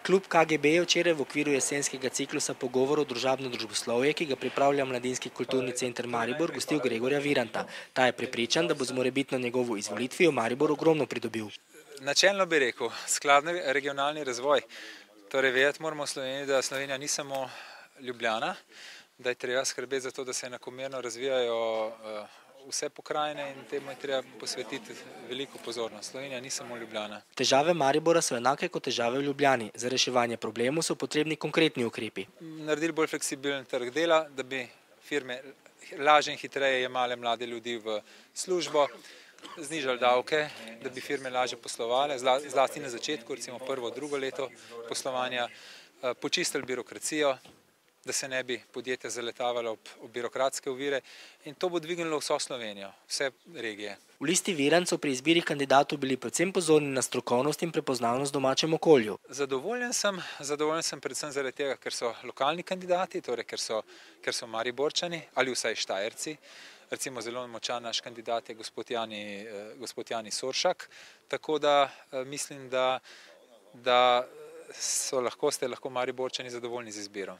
Klub KGB je včeraj v okviru jesenskega ciklusa pogovorov Družabno družboslovje, ki ga pripravlja Mladinski kulturni center Maribor, gostil Gregorja Viranta. Ta je prepričan, da bo z morebitno njegovo izvolitvijo Maribor ogromno pridobil. Načelno bi rekel, skladni regionalni razvoj. Torej vedeti moramo v Sloveniji, da Slovenija ni samo Ljubljana, da je treba skrbeti za to, da se enakomerno razvijajo vse pokrajine in temu je treba posvetiti veliko pozornost. Slovenija ni samo Ljubljana. Težave Maribora so enake kot težave v Ljubljani. Za reševanje problemov so potrebni konkretni ukrepi. Naredili bolj fleksibilen trg dela, da bi firme lažje in hitreje jemale mlade ljudi v službo, znižali davke, da bi firme lažje poslovale, zlasti na začetku, recimo prvo, drugo leto poslovanja, počistili birokracijo, da se ne bi podjetja zaletavalo ob birokratske ovire in to bo dvignilo vso Slovenijo, vse regije. V listi Virant so pri izbiri kandidatov bili predvsem pozorni na strokovnost in prepoznavnost domačem okolju. Zadovoljen sem predvsem zaradi tega, ker so lokalni kandidati, torej ker so Mariborčani ali vsaj Štajerci. Recimo zelo močan naš kandidat je gospod Jani Soršak, tako da mislim, da ste lahko Mariborčani zadovoljni z izbiro.